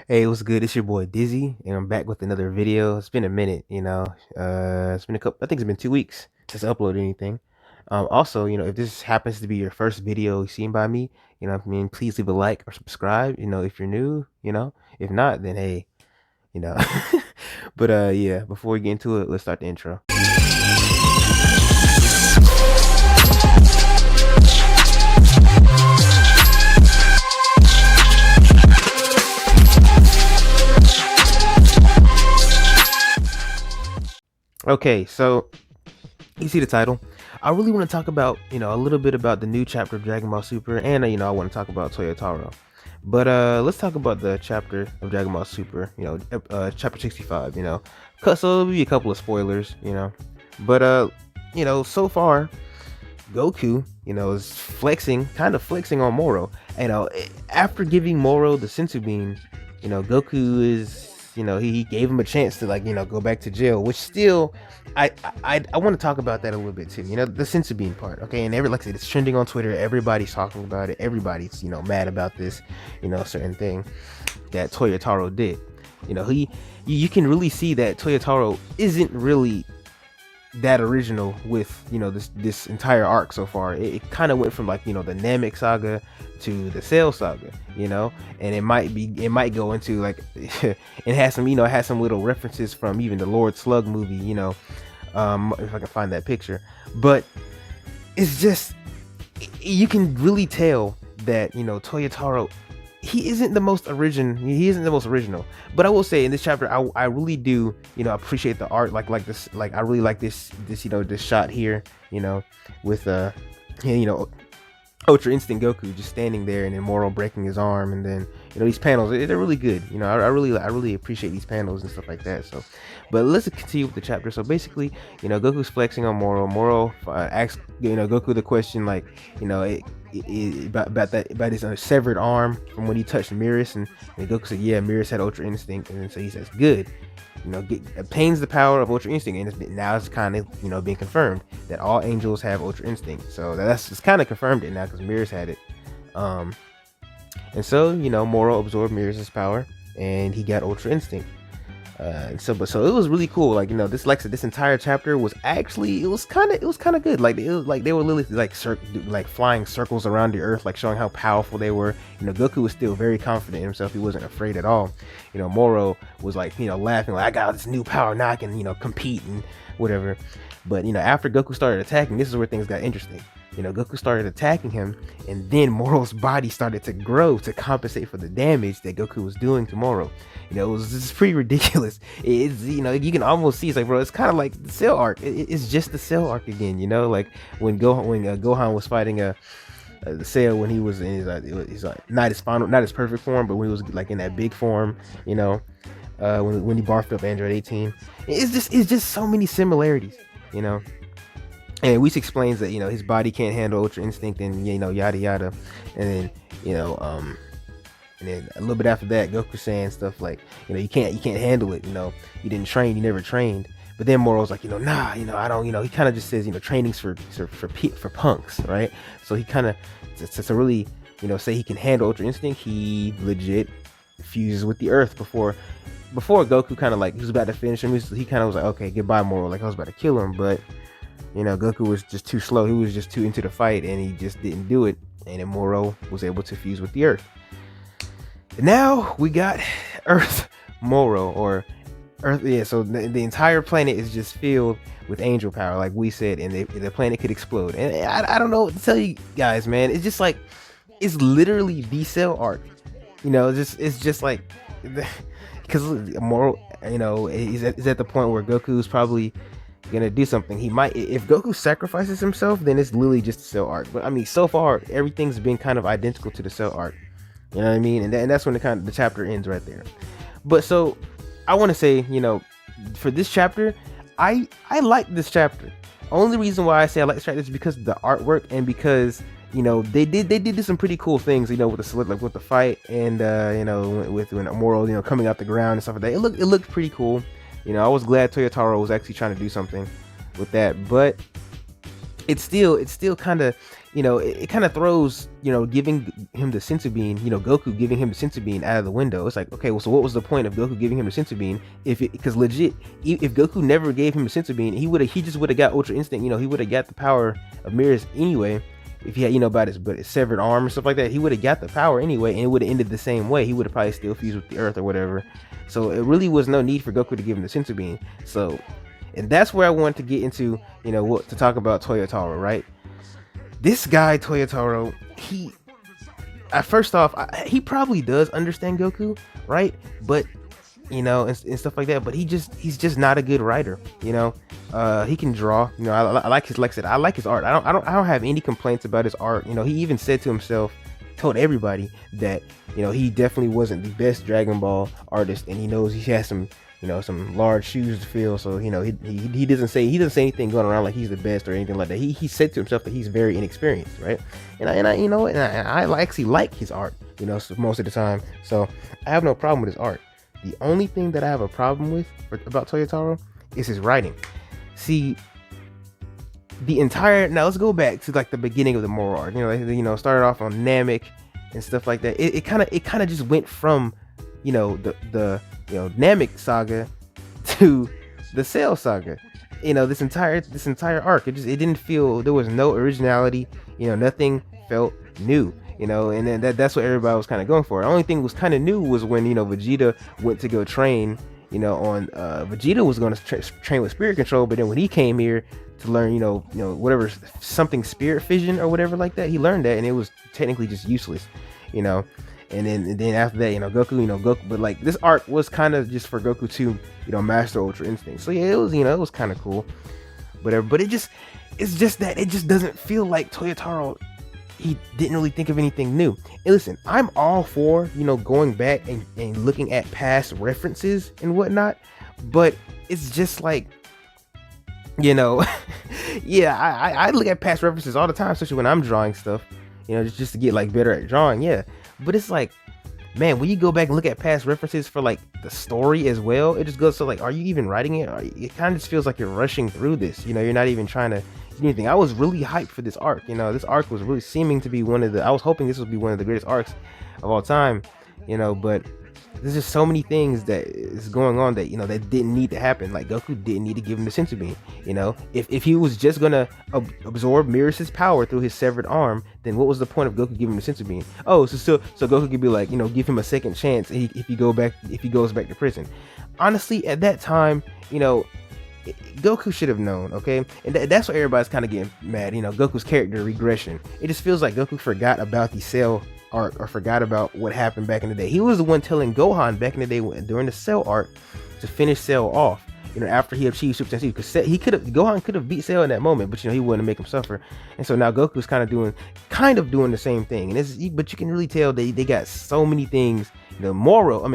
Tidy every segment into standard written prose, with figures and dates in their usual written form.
Hey, what's good? It's your boy Dizzy, and I'm back with another video. It's been a minute, it's been a couple. I think it's been 2 weeks since I uploaded anything. Also, if this happens to be your first video seen by me, what I mean, please leave a like or subscribe. If you're new, if not, then hey, you know. But yeah. Before we get into it, let's start the intro. Okay, so you see the title. I really want to talk about, a little bit about the new chapter of Dragon Ball Super, and I want to talk about Toyotaro. But let's talk about the chapter of Dragon Ball Super, chapter 65, So there'll be a couple of spoilers, But so far Goku, is kind of flexing on Moro. After giving Moro the sensu bean, Goku is, he gave him a chance to go back to jail, which still, I want to talk about that a little bit too. The sensu bean part, okay? And like I said, it's trending on Twitter. Everybody's talking about it. Everybody's, mad about this, certain thing that Toyotaro did. You can really see that Toyotaro isn't really that original with this entire arc so far. It kind of went from the Namek saga to the Cell saga, and it might go into it has some it has some little references from even the Lord Slug movie, if I can find that picture. But it's just, you can really tell that Toyotaro, he isn't the most original. But I will say in this chapter, I really do appreciate the art, like this, I really like this this shot here, with Ultra Instinct Goku just standing there, and then Moro breaking his arm, and then these panels, they're really good. I really appreciate these panels and stuff like that. So, but let's continue with the chapter. So basically, Goku's flexing on Moro. Moro asks Goku the question, about his severed arm from when he touched Mirrors, and Goku said, yeah, Mirrors had Ultra Instinct, and then so he says, good. Obtains the power of Ultra Instinct, and now it's kind of being confirmed that all angels have Ultra Instinct. So it's kind of confirmed it now because Mirrors had it. And so Moro absorbed Mirrors' power, and he got Ultra Instinct. So it was really cool. This entire chapter was actually, it was kind of good. They were literally flying circles around the earth, showing how powerful they were. Goku was still very confident in himself. He wasn't afraid at all. Moro was laughing, I got this new power, now I can compete and whatever. But after Goku started attacking, this is where things got interesting. Goku started attacking him, and then Moro's body started to grow to compensate for the damage that Goku was doing to Moro. It's pretty ridiculous. It's, you can almost see, bro, it's kind of like the Cell arc. It's just the Cell arc again, when Gohan was fighting the Cell when he was in his not his perfect form, but when he was in that big form, when he barfed up Android 18. It's just so many similarities, And Whis explains that his body can't handle Ultra Instinct, and yada yada, and then and then a little bit after that, Goku saying stuff like you can't handle it, you didn't train, you never trained. But then Moro's like nah, I don't, he kind of just says training's for punks, right? So he kind of to really say he can handle Ultra Instinct, he legit fuses with the Earth before Goku kind of he was about to finish him. He kind of was like, okay, goodbye Moro, I was about to kill him, but Goku was just too slow. He was just too into the fight, and he just didn't do it. And then Moro was able to fuse with the Earth. And now we got Earth Moro, or Earth. Yeah, so the entire planet is just filled with angel power, like we said, and the planet could explode. And I don't know what to tell you guys, man. It's just it's literally the Cell arc. It's just because Moro, is at the point where Goku's probably gonna do something. He might, if Goku sacrifices himself, then it's literally just the Cell arc. But I mean, so far everything's been kind of identical to the Cell arc. You know what I mean? And that's when the chapter ends right there. But so I want to say, for this chapter, I like this chapter. Only reason why I say I like this chapter is because of the artwork, and because they did some pretty cool things, with the with the fight, and with when Moro coming out the ground and stuff like that. It looked pretty cool. I was glad Toyotaro was actually trying to do something with that. But it's still kind of, it kind of throws, giving him the sensu bean, Goku giving him the sensu bean out of the window. It's like, okay, well, so what was the point of Goku giving him the sensu bean because legit, if Goku never gave him the sensu bean, he just would have got Ultra Instinct. He would have got the power of mirrors anyway. If he had, about his severed arm and stuff like that, he would have got the power anyway, and it would have ended the same way. He would have probably still fused with the Earth or whatever. So it really was no need for Goku to give him the sensu bean. So, and that's where I wanted to get into, what to talk about Toyotaro, right? This guy Toyotaro, first off, he probably does understand Goku, right? But and stuff like that. But he's just not a good writer. He can draw. I like his, like I said, I like his art. I don't have any complaints about his art. He even said to himself, told everybody that he definitely wasn't the best Dragon Ball artist, and he knows he has some some large shoes to fill. So he doesn't say anything going around like he's the best or anything like that. He said to himself that he's very inexperienced, right? And I actually like his art, most of the time. So I have no problem with his art. The only thing that I have a problem with about Toyotaro is his writing. See, now let's go back to like the beginning of the Moro arc. Started off on Namek and stuff like that. It kind of just went from the Namek saga to the Cell saga. This entire arc, it didn't feel, there was no originality. Nothing felt new. And then that's what everybody was kind of going for. The only thing that was kind of new was when Vegeta went to go train. Vegeta was going to train with spirit control, but then when he came here to learn, whatever, something spirit fission or whatever like that, he learned that, and it was technically just useless. And then after that, Goku, but like this arc was kind of just for Goku to, master Ultra Instinct. So yeah, it was kind of cool, whatever. But it's just that it just doesn't feel like Toyotaro. He didn't really think of anything new. And listen, I'm all for, going back and looking at past references and whatnot, but it's just like, yeah, I look at past references all the time, especially when I'm drawing stuff, just to get like better at drawing, yeah. But it's like, man, when you go back and look at past references for like the story as well, it just goes to like, are you even writing it? It kind of just feels like you're rushing through this. You're not even trying to do anything. I was really hyped for this arc. This arc was really seeming to be I was hoping this would be one of the greatest arcs of all time. But there's just so many things that is going on that that didn't need to happen. Like Goku didn't need to give him the sensu bean. If he was just gonna absorb Miras's power through his severed arm, then what was the point of Goku giving him the sensu bean? Oh, so Goku could be like, give him a second chance if he goes back to prison. Honestly, at that time, Goku should have known, okay? And that's why everybody's kind of getting mad. Goku's character regression. It just feels like Goku forgot about the Cell arc or forgot about what happened back in the day. He was the one telling Gohan back in the day during the Cell arc to finish Cell off. After he achieved Super Saiyan, because Gohan could have beat Cell in that moment, but he wouldn't make him suffer. And so now Goku's kind of doing the same thing. And but you can really tell they got so many things. Not Moro,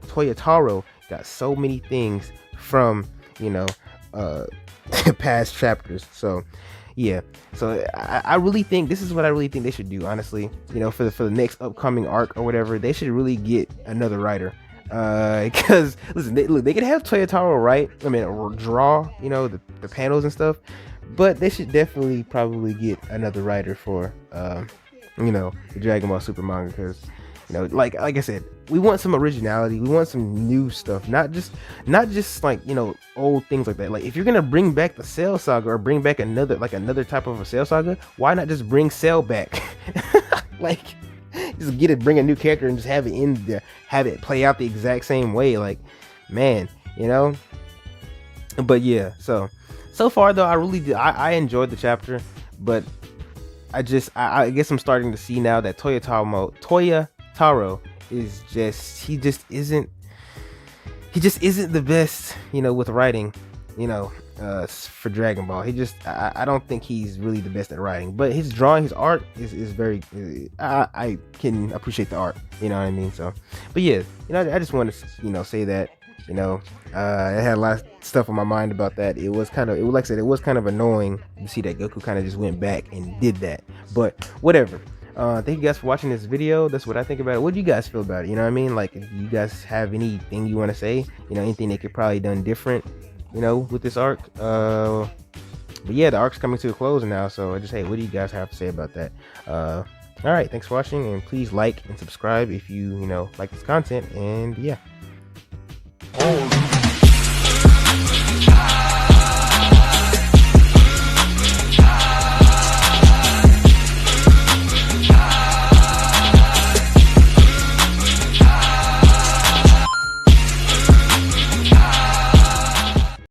Toyotaro got so many things from past chapters. So yeah, so I really think this is what I really think they should do, honestly. For the next upcoming arc or whatever, they should really get another writer. Because listen, they could have Toyotaro write, or draw, the panels and stuff, but they should definitely probably get another writer for the Dragon Ball Super manga, because like I said, we want some originality, we want some new stuff, not just like old things like that. Like if you're gonna bring back the Cell saga or bring back another type of a Cell saga, why not just bring Cell back? Like just bring a new character and just have it play out the exact same way. Like, man, but yeah, so far though, I really did, I enjoyed the chapter, but I guess I'm starting to see now that Toyotaro is he just isn't the best, with writing, for Dragon Ball. I don't think he's really the best at writing, but his drawing, his art is very, I can appreciate the art, you know what I mean? So, but yeah, I just want to, say that, I had a lot of stuff on my mind about that. It was kind of annoying to see that Goku kind of just went back and did that, but whatever. Thank you guys for watching this video. That's what I think about it. What do you guys feel about it? You know what I mean? Like, if you guys have anything you want to say, anything they could probably done different, with this arc. But yeah, the arc's coming to a close now, so I just, hey, what do you guys have to say about that? All right, thanks for watching, and please like and subscribe if you like this content. And yeah.